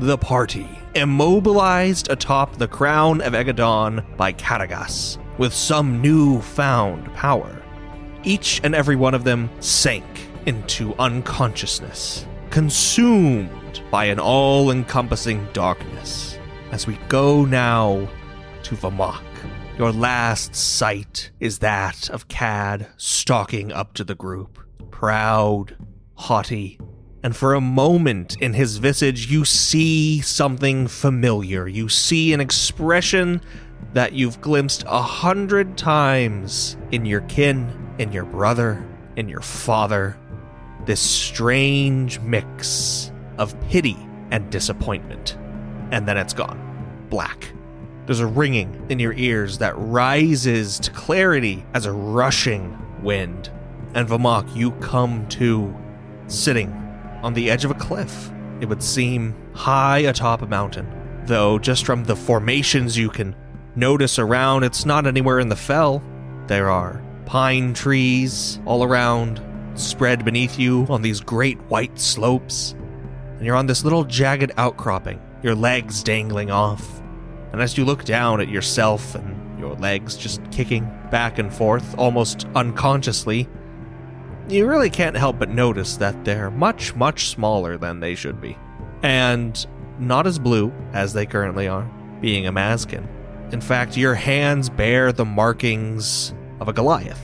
the party, immobilized atop the crown of Aegedon by Katagas with some new-found power. Each and every one of them sank into unconsciousness, consumed by an all-encompassing darkness. As we go now to Vamahk, your last sight is that of Cad stalking up to the group, proud, haughty, and for a moment in his visage you see something familiar. You see an expression that you've glimpsed 100 times in your kin, in your brother, in your father. This strange mix of pity and disappointment. And then it's gone. Black. There's a ringing in your ears that rises to clarity as a rushing wind. And Vamahk, you come to sitting on the edge of a cliff. It would seem high atop a mountain, though just from the formations you can notice around, it's not anywhere in the fell. There are pine trees all around, spread beneath you on these great white slopes, and you're on this little jagged outcropping, your legs dangling off. And as you look down at yourself and your legs just kicking back and forth, almost unconsciously, you really can't help but notice that they're much, much smaller than they should be. And not as blue as they currently are, being a Mazkin. In fact, your hands bear the markings of a Goliath,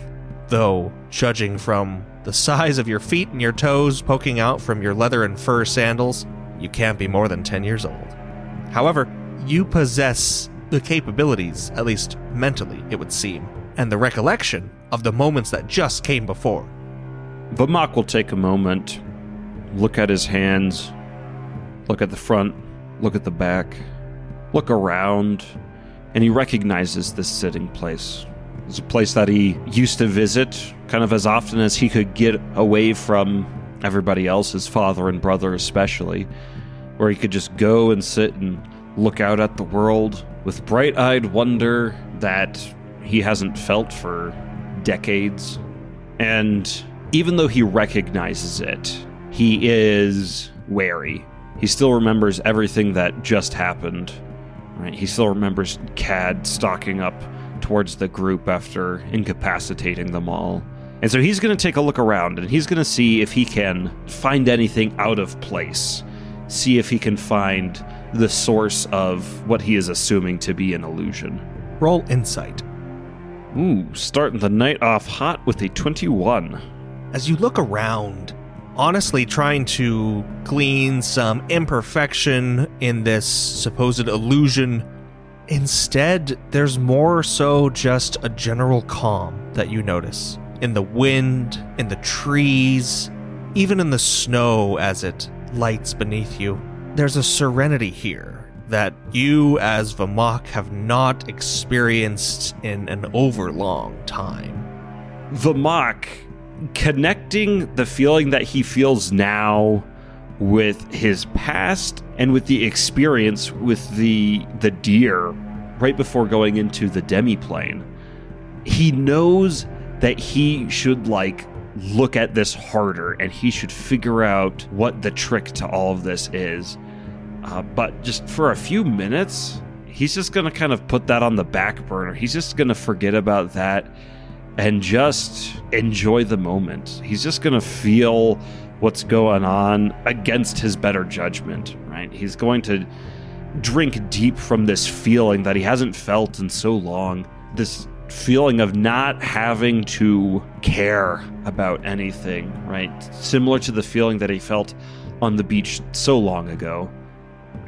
though, judging from the size of your feet and your toes poking out from your leather and fur sandals, you can't be more than 10 years old. However, you possess the capabilities, at least mentally, it would seem, and the recollection of the moments that just came before. Vamahk will take a moment, look at his hands, look at the front, look at the back, look around, and he recognizes this sitting place. It's a place that he used to visit kind of as often as he could get away from everybody else, his father and brother especially, where he could just go and sit and look out at the world with bright-eyed wonder that he hasn't felt for decades. And even though he recognizes it, he is wary. He still remembers everything that just happened. Right? He still remembers Cad stalking up towards the group after incapacitating them all. And so he's going to take a look around, and he's going to see if he can find anything out of place. See if he can find the source of what he is assuming to be an illusion. Roll insight. Ooh, starting the night off hot with a 21. As you look around, honestly trying to glean some imperfection in this supposed illusion, instead, there's more so just a general calm that you notice. In the wind, in the trees, even in the snow as it lights beneath you. There's a serenity here that you as Vamahk have not experienced in an overlong time. Vamahk, connecting the feeling that he feels now with his past and with the experience with the deer right before going into the demiplane, he knows that he should look at this harder and he should figure out what the trick to all of this is. But just for a few minutes, he's just going to kind of put that on the back burner. He's just going to forget about that and just enjoy the moment. He's just going to feel what's going on against his better judgment, right? He's going to drink deep from this feeling that he hasn't felt in so long. This feeling of not having to care about anything, right? Similar to the feeling that he felt on the beach so long ago.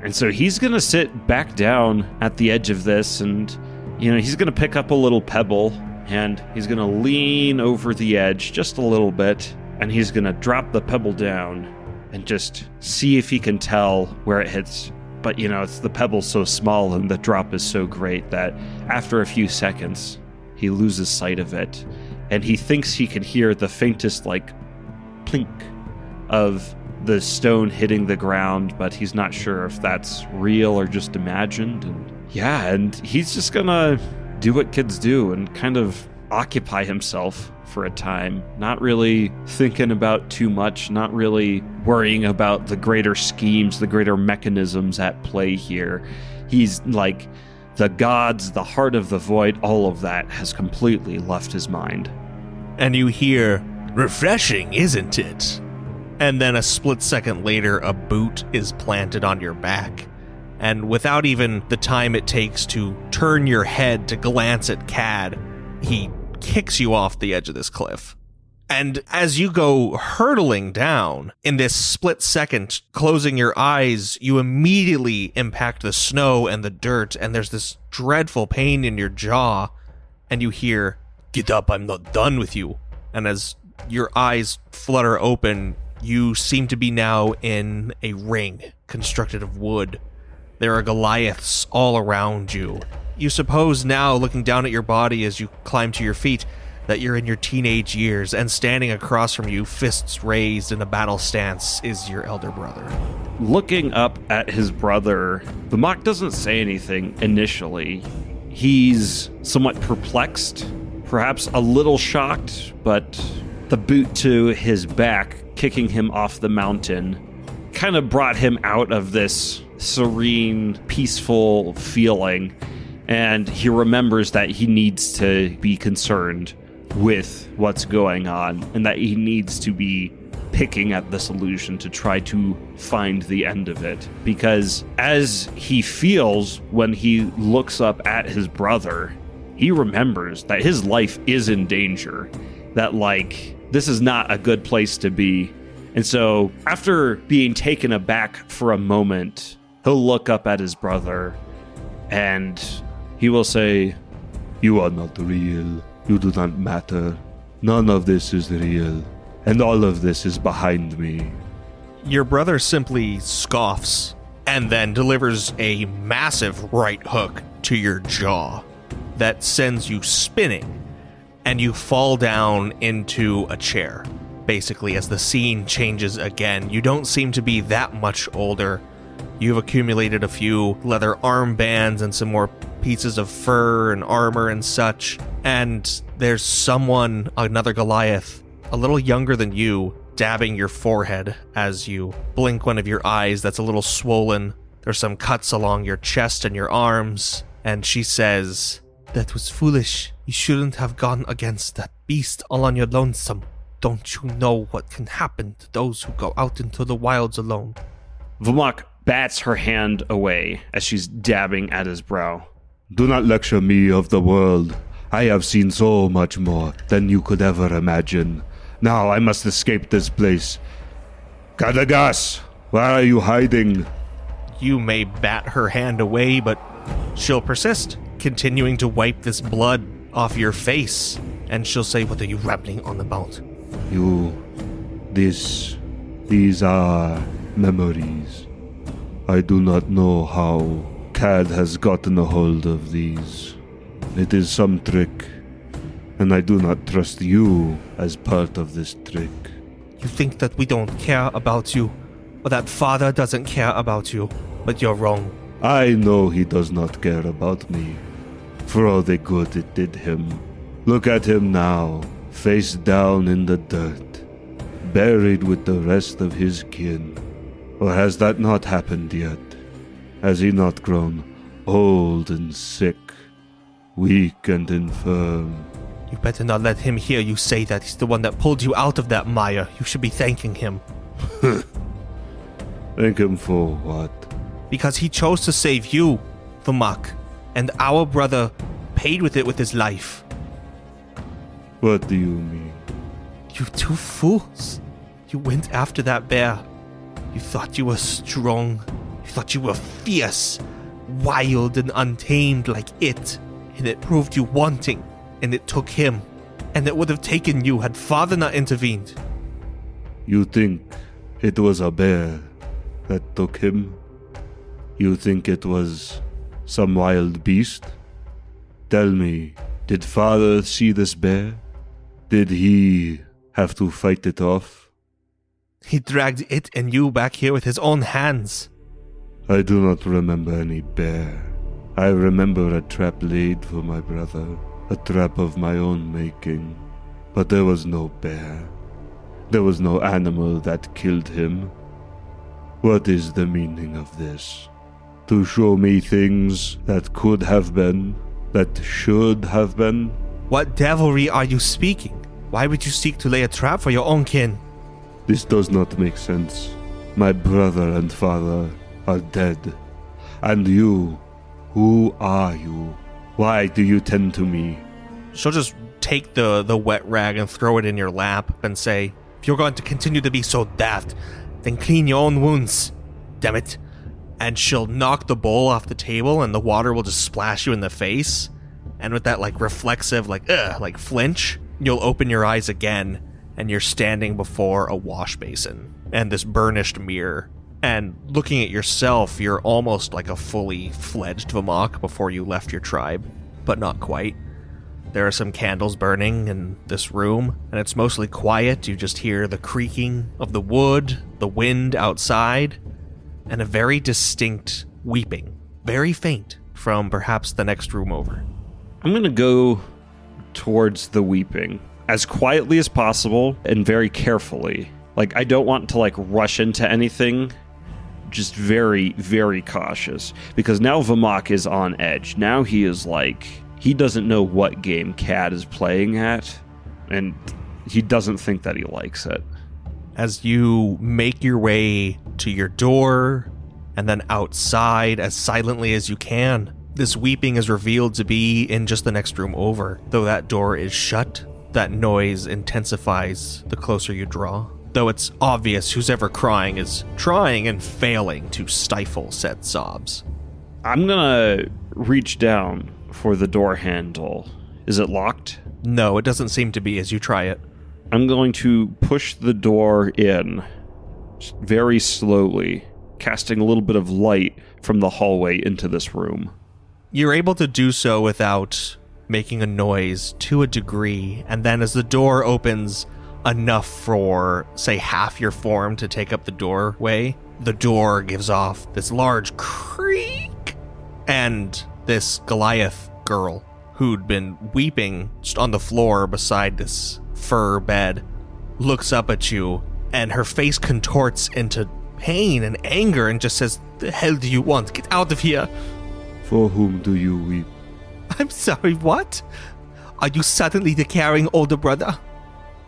And so he's going to sit back down at the edge of this and, he's going to pick up a little pebble and he's going to lean over the edge just a little bit and he's going to drop the pebble down and just see if he can tell where it hits. But, it's the pebble so small and the drop is so great that after a few seconds, he loses sight of it, and he thinks he can hear the faintest, plink of the stone hitting the ground, but he's not sure if that's real or just imagined. And he's just gonna do what kids do and kind of occupy himself for a time, not really thinking about too much, not really worrying about the greater schemes, the greater mechanisms at play here. He's like, the gods, the heart of the void, all of that has completely left his mind. And you hear, refreshing, isn't it? And then a split second later, a boot is planted on your back. And without even the time it takes to turn your head to glance at Cad, he kicks you off the edge of this cliff. And as you go hurtling down, in this split second, closing your eyes, you immediately impact the snow and the dirt, and there's this dreadful pain in your jaw, and you hear, "Get up, I'm not done with you." And as your eyes flutter open, you seem to be now in a ring constructed of wood. There are Goliaths all around you. You suppose now, looking down at your body as you climb to your feet, that you're in your teenage years, and standing across from you, fists raised in a battle stance, is your elder brother. Looking up at his brother, Vamahk doesn't say anything initially. He's somewhat perplexed, perhaps a little shocked, but the boot to his back, kicking him off the mountain, kind of brought him out of this serene, peaceful feeling, and he remembers that he needs to be concerned with what's going on and that he needs to be picking at the solution to try to find the end of it. Because as he feels when he looks up at his brother, he remembers that his life is in danger, that like this is not a good place to be. And so after being taken aback for a moment, he'll look up at his brother and he will say, "You are not real. You do not matter. None of this is real. And all of this is behind me." Your brother simply scoffs and then delivers a massive right hook to your jaw that sends you spinning, and you fall down into a chair. Basically, as the scene changes again, you don't seem to be that much older. You've accumulated a few leather armbands and some more pieces of fur and armor and such. And there's someone, another Goliath, a little younger than you, dabbing your forehead as you blink one of your eyes that's a little swollen. There's some cuts along your chest and your arms. And she says, "That was foolish. You shouldn't have gone against that beast all on your lonesome. Don't you know what can happen to those who go out into the wilds alone?" Vamahk bats her hand away as she's dabbing at his brow. "Do not lecture me of the world. I have seen so much more than you could ever imagine. Now I must escape this place. Kadagas, where are you hiding?" You may bat her hand away, but she'll persist, continuing to wipe this blood off your face. And she'll say, "What are you rambling on about?" These are memories. I do not know how Cad has gotten a hold of these. It is some trick, and I do not trust you as part of this trick. You think that we don't care about you, or that father doesn't care about you, but you're wrong. I know he does not care about me, for all the good it did him. Look at him now, face down in the dirt, buried with the rest of his kin. Or has that not happened yet? Has he not grown old and sick, weak and infirm? You better not let him hear you say that. He's the one that pulled you out of that mire. You should be thanking him. Thank him for what? Because he chose to save you, Vamahk, and our brother paid with it with his life. What do you mean? You two fools. You went after that bear. You thought you were strong. You thought you were fierce, wild and untamed like it. And it proved you wanting. And it took him. And it would have taken you had father not intervened. You think it was a bear that took him? You think it was some wild beast? Tell me, did father see this bear? Did he have to fight it off? He dragged it and you back here with his own hands. I do not remember any bear. I remember a trap laid for my brother, a trap of my own making. But there was no bear. There was no animal that killed him. What is the meaning of this? To show me things that could have been, that should have been? What devilry are you speaking? Why would you seek to lay a trap for your own kin? This does not make sense. My brother and father are dead. And you, who are you? Why do you tend to me? She'll just take the wet rag and throw it in your lap and say, if you're going to continue to be so daft, then clean your own wounds. Damn it. And she'll knock the bowl off the table and the water will just splash you in the face. And with that reflexive flinch, you'll open your eyes again and you're standing before a wash basin and this burnished mirror. And looking at yourself, you're almost like a fully fledged Vamahk before you left your tribe, but not quite. There are some candles burning in this room, and it's mostly quiet. You just hear the creaking of the wood, the wind outside, and a very distinct weeping, very faint, from perhaps the next room over. I'm going to go towards the weeping as quietly as possible and very carefully. I don't want to rush into anything. Just very, very cautious. Because now Vamahk is on edge. Now he is he doesn't know what game Cad is playing at. And he doesn't think that he likes it. As you make your way to your door and then outside as silently as you can, this weeping is revealed to be in just the next room over. Though that door is shut, that noise intensifies the closer you draw. Though it's obvious who's ever crying is trying and failing to stifle said sobs. I'm gonna reach down for the door handle. Is it locked? No, it doesn't seem to be as you try it. I'm going to push the door in very slowly, casting a little bit of light from the hallway into this room. You're able to do so without making a noise to a degree, and then as the door opens enough for, say, half your form to take up the doorway, the door gives off this large creak, and this Goliath girl who'd been weeping just on the floor beside this fur bed looks up at you, and her face contorts into pain and anger and just says, "The hell do you want? Get out of here." For whom do you weep? I'm sorry, what? Are you suddenly the caring older brother?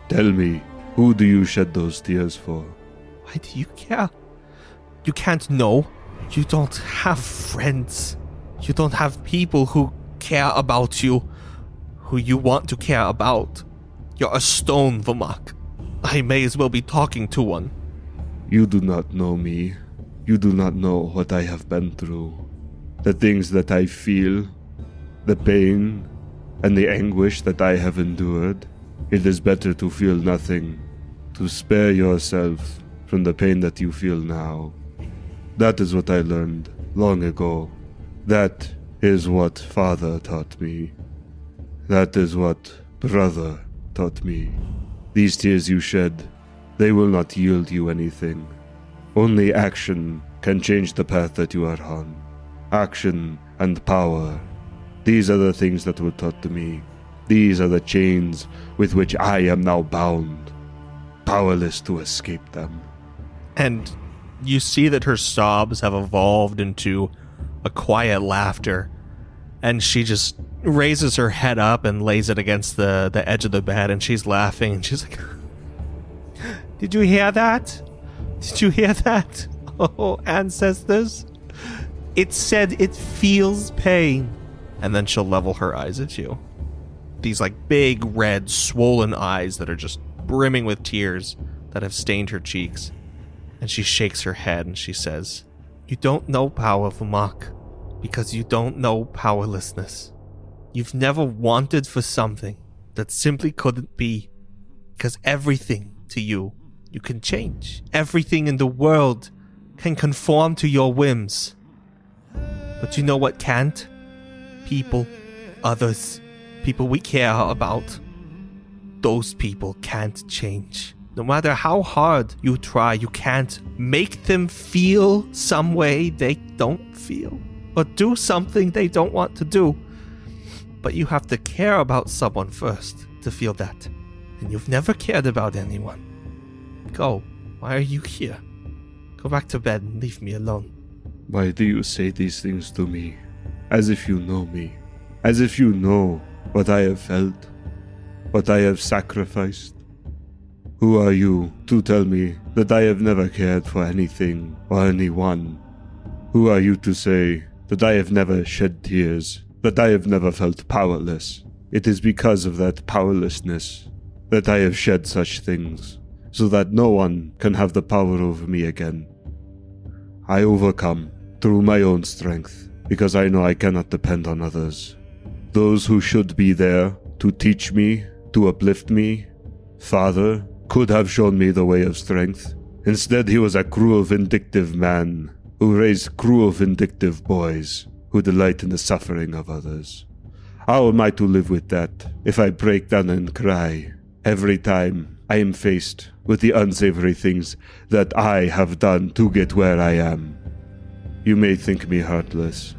Tell me, who do you shed those tears for? Why do you care? You can't know. You don't have friends. You don't have people who care about you, who you want to care about. You're a stone, Vamahk. I may as well be talking to one. You do not know me. You do not know what I have been through. The things that I feel, the pain, and the anguish that I have endured. It is better to feel nothing, to spare yourself from the pain that you feel now. That is what I learned long ago. That is what father taught me. That is what brother taught me. These tears you shed, they will not yield you anything. Only action can change the path that you are on. Action and power. These are the things that were taught to me. These are the chains with which I am now bound, powerless to escape them. And you see that her sobs have evolved into a quiet laughter, and she just raises her head up and lays it against the edge of the bed, and she's laughing, and she's like, "Did you hear that? Did you hear that? Oh, ancestors. It said it feels pain." And then she'll level her eyes at you. These big, red, swollen eyes that are just brimming with tears that have stained her cheeks. And she shakes her head and she says, "You don't know power, Vamahk, because you don't know powerlessness. You've never wanted for something that simply couldn't be, because everything to you can change. Everything in the world can conform to your whims. But you know what can't? People, others, people we care about. Those people can't change. No matter how hard you try, you can't make them feel some way they don't feel, or do something they don't want to do. But you have to care about someone first to feel that. and you've never cared about anyone. Go. Why are you here? Go back to bed and leave me alone. Why do you say these things to me? As if you know me. As if you know what I have felt. What I have sacrificed. Who are you to tell me that I have never cared for anything or anyone? Who are you to say that I have never shed tears, that I have never felt powerless? It is because of that powerlessness that I have shed such things, so that no one can have the power over me again. I overcome through my own strength, because I know I cannot depend on others. Those who should be there to teach me, to uplift me, Father, could have shown me the way of strength. Instead, he was a cruel, vindictive man who raised cruel, vindictive boys who delight in the suffering of others. How am I to live with that if I break down and cry every time I am faced with the unsavory things that I have done to get where I am? You may think me heartless.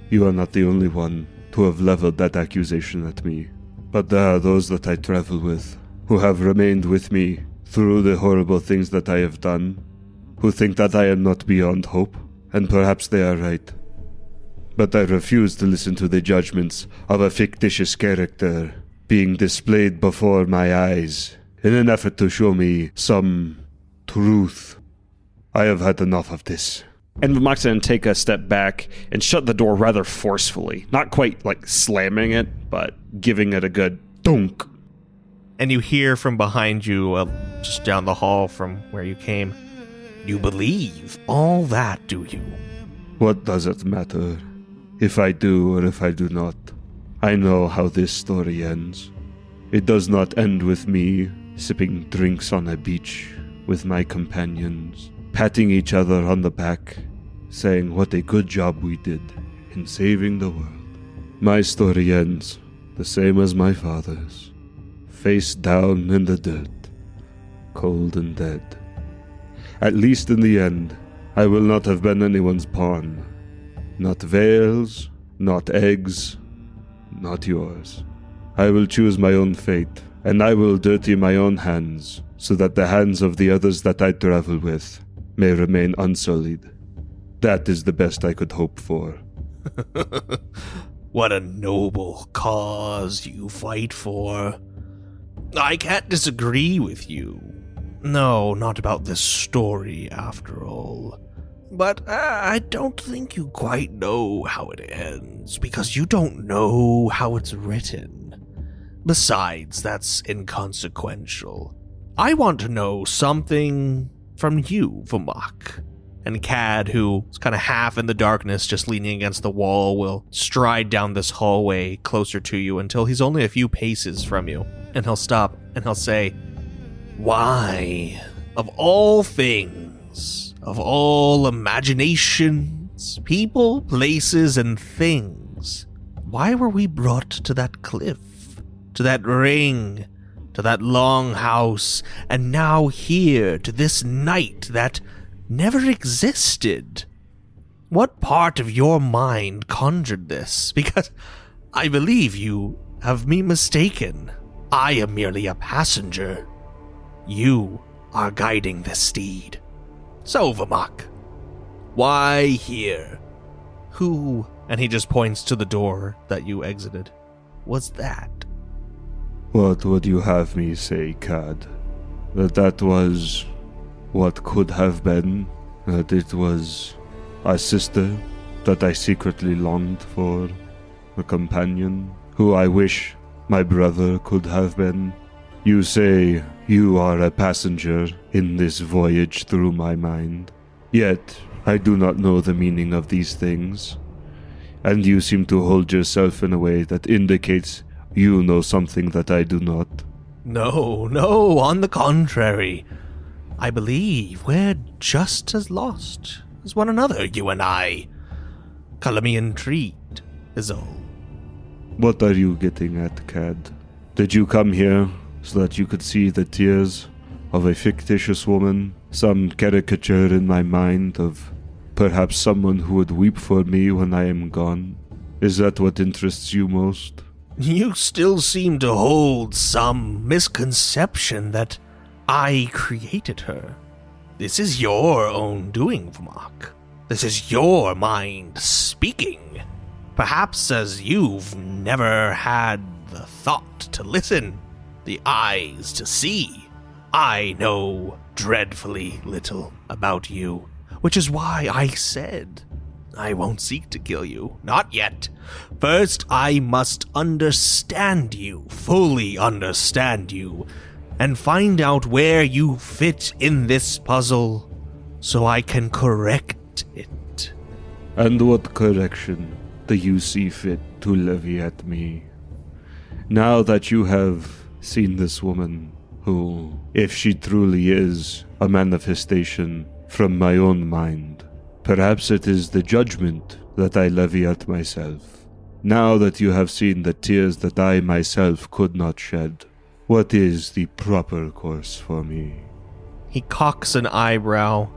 You are not the only one to have leveled that accusation at me. But there are those that I travel with, who have remained with me through the horrible things that I have done, who think that I am not beyond hope, and perhaps they are right. But I refuse to listen to the judgments of a fictitious character being displayed before my eyes in an effort to show me some truth. I have had enough of this. And Vamahk's going to take a step back and shut the door rather forcefully. Not quite like slamming it, but giving it a good dunk. And you hear from behind you, just down the hall from where you came, "You believe all that, do you?" What does it matter? If I do or if I do not, I know how this story ends. It does not end with me sipping drinks on a beach with my companions, patting each other on the back, saying what a good job we did in saving the world. My story ends the same as my father's, face down in the dirt, cold and dead. At least in the end, I will not have been anyone's pawn. Not Vale's, not Egg's, not yours. I will choose my own fate, and I will dirty my own hands, so that the hands of the others that I travel with may remain unsullied. That is the best I could hope for. What a noble cause you fight for. I can't disagree with you. No, not about this story, after all. But I don't think you quite know how it ends, because you don't know how it's written. Besides, that's inconsequential. I want to know something from you, Vamahk. And Cad, who's kind of half in the darkness, just leaning against the wall, will stride down this hallway closer to you until he's only a few paces from you. And he'll stop and he'll say, "Why, of all things, of all imaginations, people, places, and things, why were we brought to that cliff, to that ring, to that long house, and now here to this night that never existed? What part of your mind conjured this? Because I believe you have me mistaken. I am merely a passenger. You are guiding this steed. So, Vamahk, why here? Who," and he just points to the door that you exited, "was that?" What would you have me say, Cad? That was what could have been? That it was a sister that I secretly longed for? A companion who I wish my brother could have been? You say you are a passenger in this voyage through my mind. Yet I do not know the meaning of these things. And you seem to hold yourself in a way that indicates you know something that I do not. No, on the contrary. I believe we're just as lost as one another, you and I. Color me intrigued, is all. What are you getting at, Cad? Did you come here so that you could see the tears of a fictitious woman? Some caricature in my mind of perhaps someone who would weep for me when I am gone? Is that what interests you most? You still seem to hold some misconception that I created her. This is your own doing, Vamahk. This is your mind speaking. Perhaps as you've never had the thought to listen, the eyes to see. I know dreadfully little about you, which is why I said I won't seek to kill you. Not yet. First, I must understand you, fully understand you, and find out where you fit in this puzzle so I can correct it. And what correction do you see fit to levy at me? Now that you have seen this woman, who, if she truly is a manifestation from my own mind, perhaps it is the judgment that I levy at myself. Now that you have seen the tears that I myself could not shed, what is the proper course for me? He cocks an eyebrow,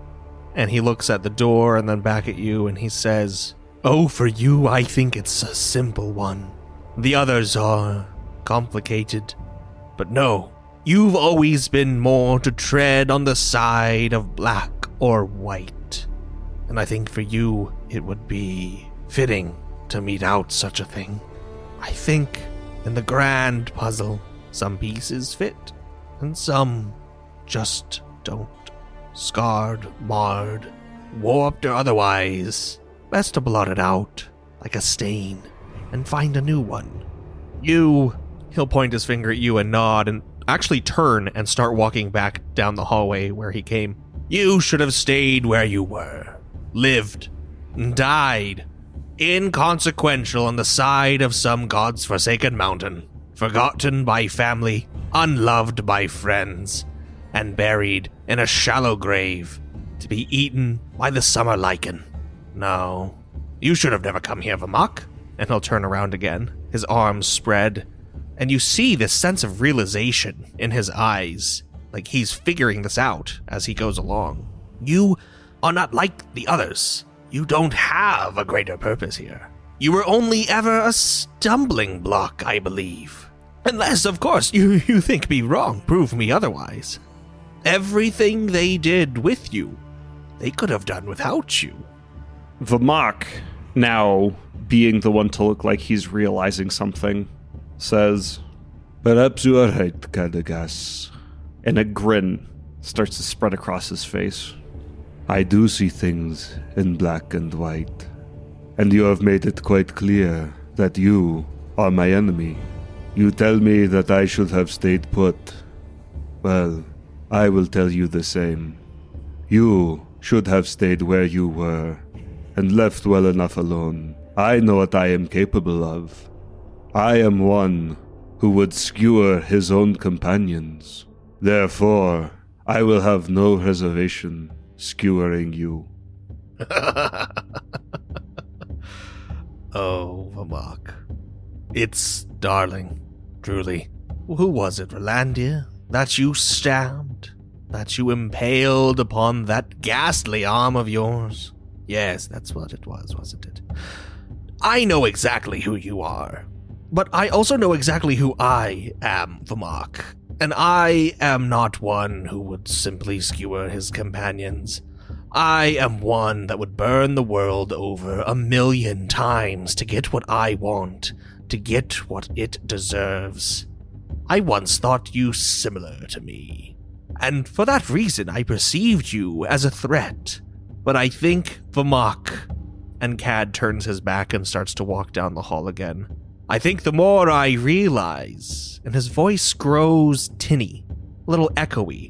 and he looks at the door and then back at you, and he says, "Oh, for you, I think it's a simple one. The others are complicated. But no, you've always been more to tread on the side of black or white. And I think for you, it would be fitting to mete out such a thing. I think in the grand puzzle, some pieces fit, and some just don't. Scarred, marred, warped or otherwise. Best to blot it out, like a stain, and find a new one. He'll point his finger at you and nod, and actually turn and start walking back down the hallway where he came. You should have stayed where you were. Lived. Died. Inconsequential on the side of some god's forsaken mountain. Forgotten by family, unloved by friends, and buried in a shallow grave to be eaten by the summer lichen. No, you should have never come here, Vamahk. And he'll turn around again, his arms spread, and you see this sense of realization in his eyes, like he's figuring this out as he goes along. You are not like the others. You don't have a greater purpose here. You were only ever a stumbling block, I believe. Unless, of course, you think me wrong, prove me otherwise. Everything they did with you, they could have done without you. Vamahk, now being the one to look like he's realizing something, says, "Perhaps you are right, Kadagas. and a grin starts to spread across his face. I do see things in black and white, and you have made it quite clear that you are my enemy. You tell me that I should have stayed put. Well, I will tell you the same. You should have stayed where you were, and left well enough alone. I know what I am capable of. I am one who would skewer his own companions. Therefore, I will have no reservation skewering you." Oh, Vamahk. It's darling, truly. Who was it, Rolandia, that you stabbed? That you impaled upon that ghastly arm of yours? Yes, that's what it was, wasn't it? I know exactly who you are, but I also know exactly who I am, Vamahk, and I am not one who would simply skewer his companions. I am one that would burn the world over 1,000,000 times to get what I want, to get what it deserves. I once thought you similar to me, and for that reason I perceived you as a threat. But I think, Vamahk, and Cad turns his back and starts to walk down the hall again, I think the more I realize, and his voice grows tinny, a little echoey,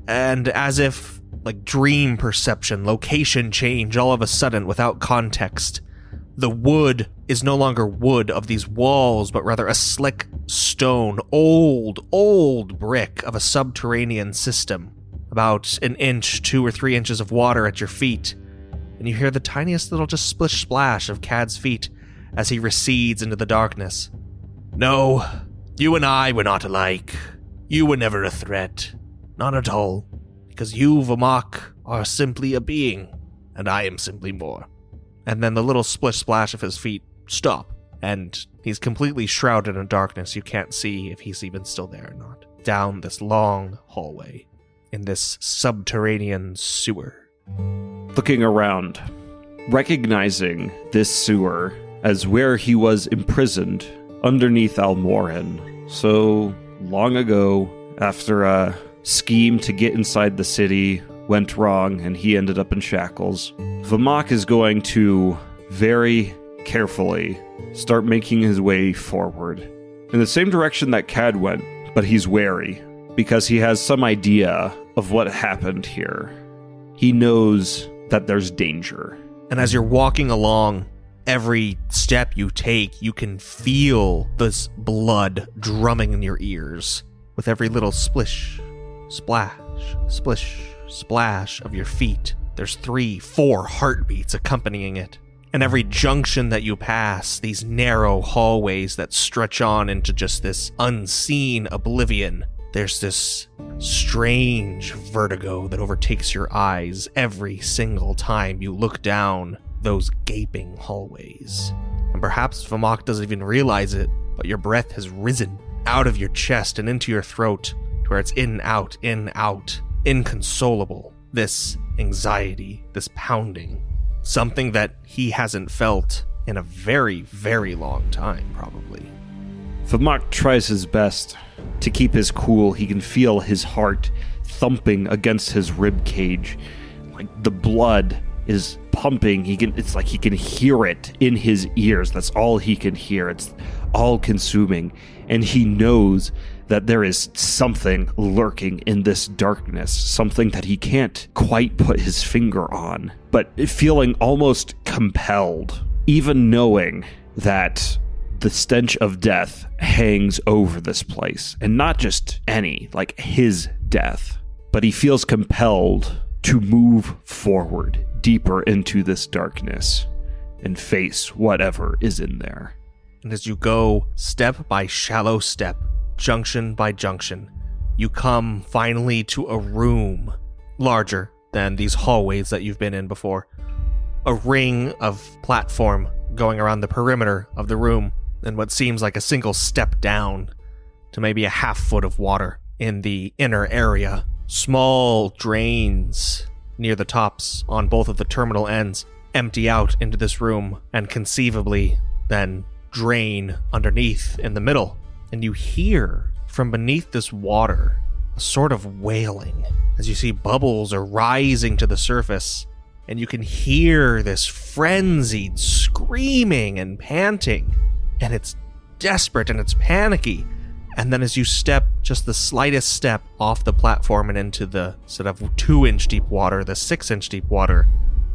and as if, like dream perception, location change all of a sudden without context. The wood is no longer wood of these walls, but rather a slick stone, old brick of a subterranean system. About an inch, 2 or 3 inches of water at your feet, and you hear the tiniest little just splish splash of Cad's feet as he recedes into the darkness. No, you and I were not alike. You were never a threat. Not at all. Because you, Vamahk, are simply a being, and I am simply more. And then the little splish splash of his feet stop, and he's completely shrouded in darkness. You can't see if he's even still there or not. Down this long hallway in this subterranean sewer. Looking around, recognizing this sewer as where he was imprisoned underneath Almoran so long ago, after a scheme to get inside the city went wrong and he ended up in shackles, Vamahk is going to very carefully start making his way forward in the same direction that Cad went, but he's wary because he has some idea of what happened here. He knows that there's danger. And as you're walking along, every step you take, you can feel this blood drumming in your ears with every little splish, splash, splish, splash of your feet. There's 3-4 heartbeats accompanying it. And every junction that you pass, these narrow hallways that stretch on into just this unseen oblivion, there's this strange vertigo that overtakes your eyes every single time you look down those gaping hallways. And perhaps Vamahk doesn't even realize it, but your breath has risen out of your chest and into your throat to where it's in, out, inconsolable. This anxiety, this pounding, something that he hasn't felt in a very, very long time, probably. Vamahk tries his best to keep his cool. He can feel his heart thumping against his rib cage. Like the blood is pumping. It's like he can hear it in his ears. That's all he can hear. It's all consuming. And he knows that there is something lurking in this darkness, something that he can't quite put his finger on, but feeling almost compelled, even knowing that the stench of death hangs over this place, and not just any, like his death, but he feels compelled to move forward deeper into this darkness and face whatever is in there. And as you go step by shallow step, junction by junction, you come finally to a room larger than these hallways that you've been in before. A ring of platform going around the perimeter of the room, and what seems like a single step down to maybe a half foot of water in the inner area. Small drains near the tops on both of the terminal ends empty out into this room and conceivably then drain underneath in the middle. And you hear from beneath this water a sort of wailing as you see bubbles are rising to the surface, and you can hear this frenzied screaming and panting, and it's desperate and it's panicky. And then as you step just the slightest step off the platform and into the sort of 2-inch deep water, the 6-inch deep water,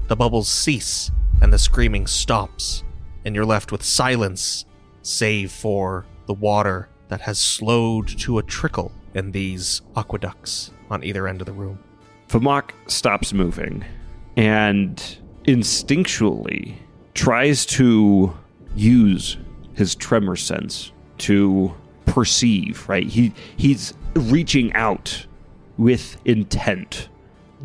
the bubbles cease and the screaming stops, and you're left with silence save for the water that has slowed to a trickle in these aqueducts on either end of the room. Vamahk stops moving and instinctually tries to use his tremor sense to perceive, right? He's reaching out with intent,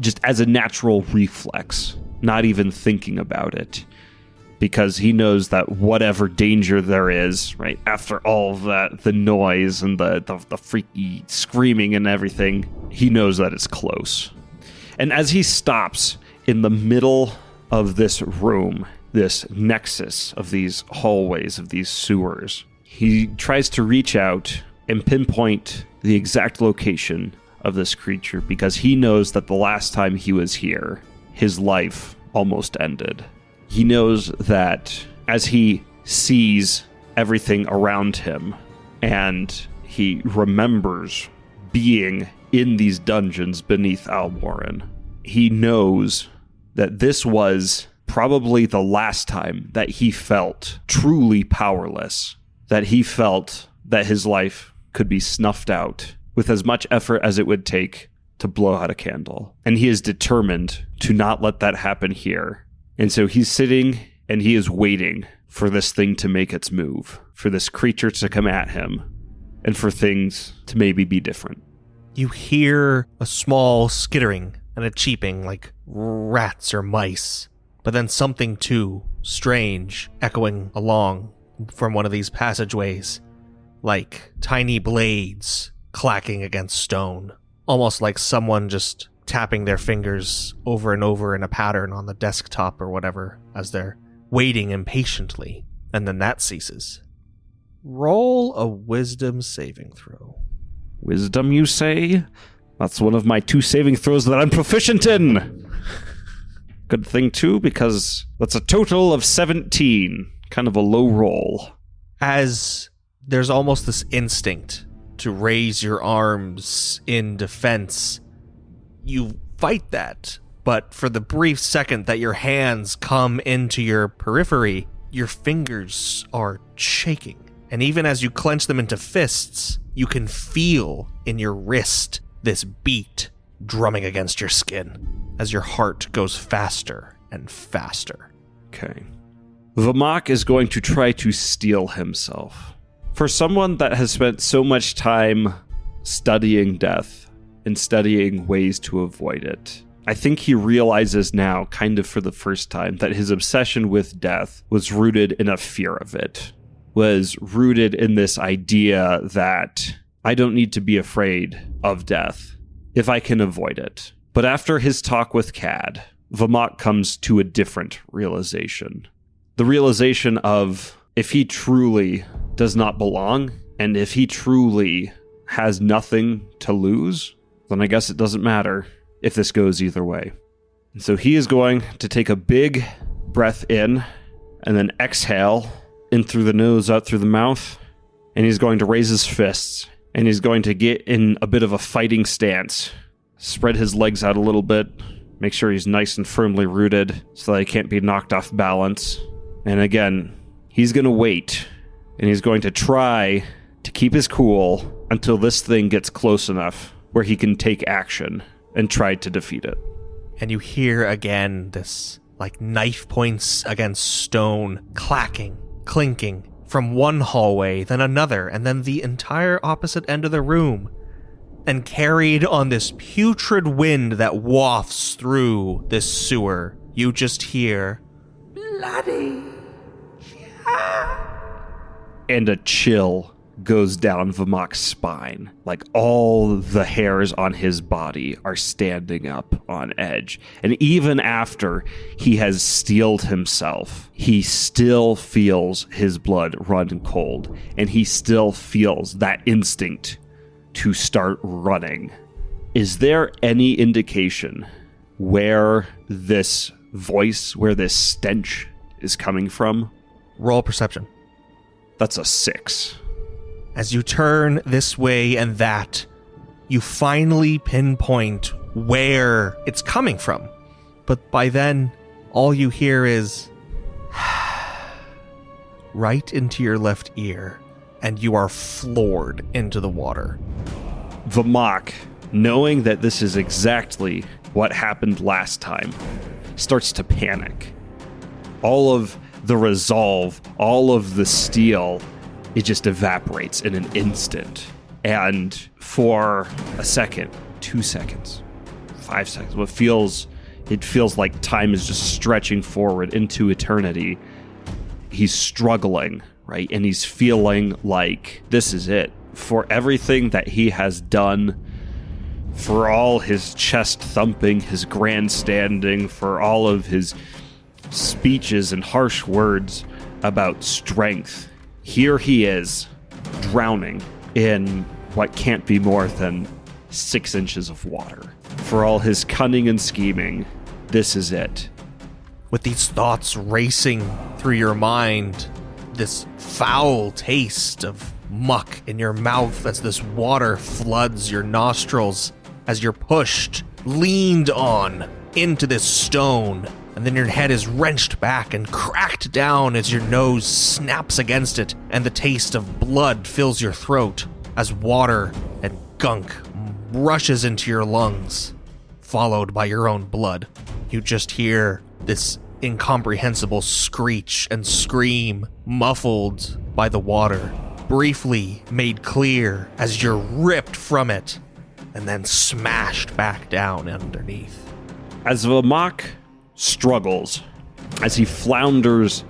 just as a natural reflex, not even thinking about it, because he knows that whatever danger there is, right, after all of that, the noise and the freaky screaming and everything, he knows that it's close. And as he stops in the middle of this room, this nexus of these hallways, of these sewers, he tries to reach out and pinpoint the exact location of this creature, because he knows that the last time he was here, his life almost ended. He knows that as he sees everything around him and he remembers being in these dungeons beneath Almoran, he knows that this was probably the last time that he felt truly powerless, that he felt that his life could be snuffed out with as much effort as it would take to blow out a candle. And he is determined to not let that happen here. And so he's sitting and he is waiting for this thing to make its move, for this creature to come at him, and for things to maybe be different. You hear a small skittering and a cheeping like rats or mice, but then something too strange echoing along from one of these passageways, like tiny blades clacking against stone, almost like someone just tapping their fingers over and over in a pattern on the desktop or whatever as they're waiting impatiently, and then that ceases. Roll a wisdom saving throw. Wisdom, you say? That's one of my 2 saving throws that I'm proficient in. Good thing, too, because that's a total of 17. Kind of a low roll. As there's almost this instinct to raise your arms in defense, you fight that. But for the brief second that your hands come into your periphery, your fingers are shaking. And even as you clench them into fists, you can feel in your wrist this beat drumming against your skin as your heart goes faster and faster. Okay. Vamahk is going to try to steel himself. For someone that has spent so much time studying death and studying ways to avoid it, I think he realizes now, kind of for the first time, that his obsession with death was rooted in a fear of it, was rooted in this idea that I don't need to be afraid of death if I can avoid it. But after his talk with Cad, Vamahk comes to a different realization. The realization of if he truly does not belong, and if he truly has nothing to lose, then I guess it doesn't matter if this goes either way. And so he is going to take a big breath in, and then exhale in through the nose, out through the mouth, and he's going to raise his fists, and he's going to get in a bit of a fighting stance, spread his legs out a little bit, make sure he's nice and firmly rooted so that he can't be knocked off balance. And again, he's going to wait, and he's going to try to keep his cool until this thing gets close enough where he can take action and try to defeat it. And you hear again this, like, knife points against stone, clacking, clinking, from one hallway, then another, and then the entire opposite end of the room. And carried on this putrid wind that wafts through this sewer, you just hear, "Bloody." And a chill goes down Vamahk's spine. Like all the hairs on his body are standing up on edge. And even after he has steeled himself, he still feels his blood run cold. And he still feels that instinct to start running. Is there any indication where this voice, where this stench is coming from? Roll perception. That's a 6. As you turn this way and that, you finally pinpoint where it's coming from. But by then, all you hear is right into your left ear, and you are floored into the water. Vamahk, knowing that this is exactly what happened last time, starts to panic. All of the resolve, all of the steel, it just evaporates in an instant. And for a second, 2 seconds, 5 seconds, it feels like time is just stretching forward into eternity. He's struggling, right? And he's feeling like this is it. For everything that he has done, for all his chest thumping, his grandstanding, for all of his speeches and harsh words about strength, here he is, drowning in what can't be more than 6 inches of water. For all his cunning and scheming, this is it. With these thoughts racing through your mind, this foul taste of muck in your mouth as this water floods your nostrils, as you're pushed, leaned on into this stone, and then your head is wrenched back and cracked down as your nose snaps against it, and the taste of blood fills your throat as water and gunk rushes into your lungs, followed by your own blood. You just hear this incomprehensible screech and scream, muffled by the water, briefly made clear as you're ripped from it, and then smashed back down underneath. As Vamahk struggles, as he flounders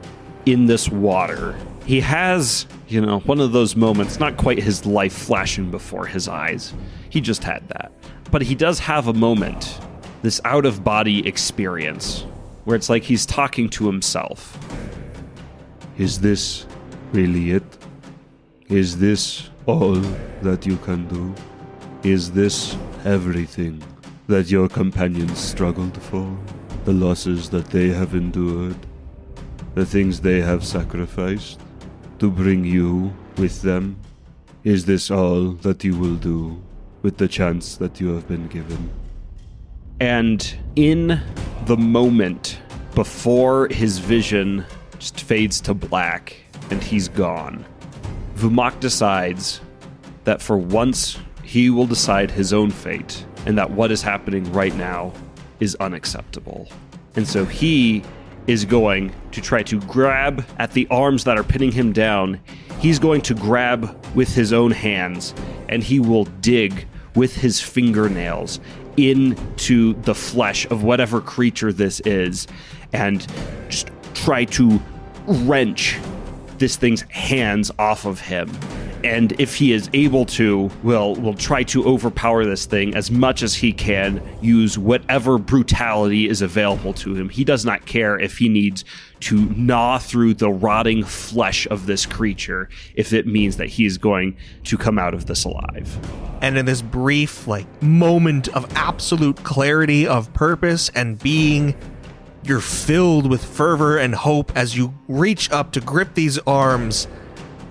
in this water, he has, one of those moments, not quite his life flashing before his eyes. He just had that. But he does have a moment, this out-of-body experience, where it's like he's talking to himself. Is this really it? Is this all that you can do? Is this everything that your companions struggled for? The losses that they have endured? The things they have sacrificed to bring you with them? Is this all that you will do with the chance that you have been given? And in the moment before his vision just fades to black and he's gone, Vamahk decides that for once he will decide his own fate and that what is happening right now is unacceptable. And so he is going to try to grab at the arms that are pinning him down. He's going to grab with his own hands, and he will dig with his fingernails into the flesh of whatever creature this is and just try to wrench this thing's hands off of him. And if he is able to, will try to overpower this thing as much as he can, use whatever brutality is available to him. He does not care if he needs to gnaw through the rotting flesh of this creature if it means that he is going to come out of this alive. And in this brief, moment of absolute clarity of purpose and being, you're filled with fervor and hope as you reach up to grip these arms.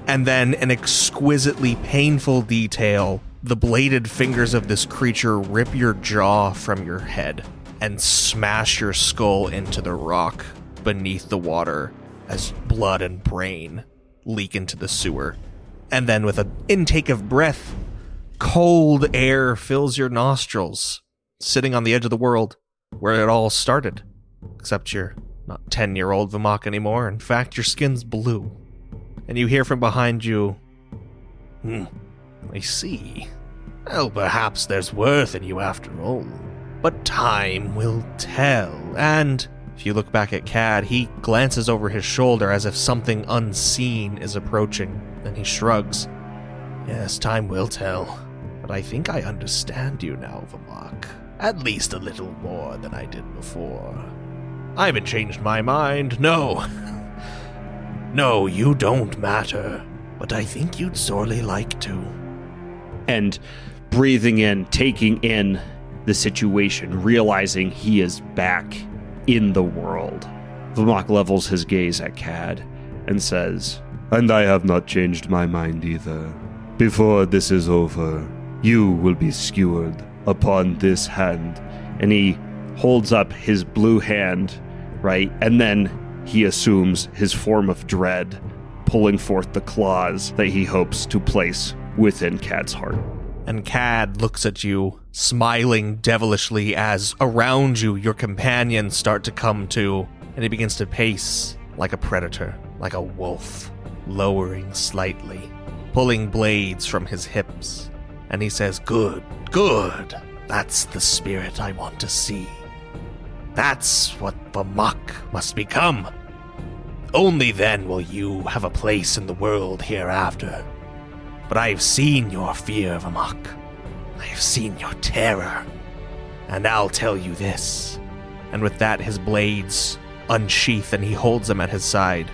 And then an exquisitely painful detail, the bladed fingers of this creature rip your jaw from your head and smash your skull into the rock beneath the water as blood and brain leak into the sewer. And then with an intake of breath, cold air fills your nostrils, sitting on the edge of the world where it all started. Except you're not 10-year-old Vamahk anymore. In fact, your skin's blue. And you hear from behind you, I see. Well, perhaps there's worth in you after all. But time will tell. And if you look back at Cad, he glances over his shoulder as if something unseen is approaching. Then he shrugs. Yes, time will tell. But I think I understand you now, Vamahk. At least a little more than I did before. I haven't changed my mind, no. No, you don't matter, but I think you'd sorely like to. And breathing in, taking in the situation, realizing he is back in the world, Vamahk levels his gaze at Cad and says, And I have not changed my mind either. Before this is over, you will be skewered upon this hand. And he holds up his blue hand, right? And then he assumes his form of dread, pulling forth the claws that he hopes to place within Cad's heart. And Cad looks at you, smiling devilishly as around you your companions start to come to, and he begins to pace like a predator, like a wolf, lowering slightly, pulling blades from his hips. And he says, Good, good. That's the spirit I want to see. That's what Vamahk must become. Only then will you have a place in the world hereafter. But I have seen your fear, Vamahk. I have seen your terror. And I'll tell you this. And with that, his blades unsheath and he holds them at his side.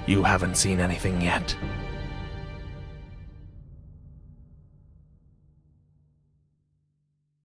You haven't seen anything yet.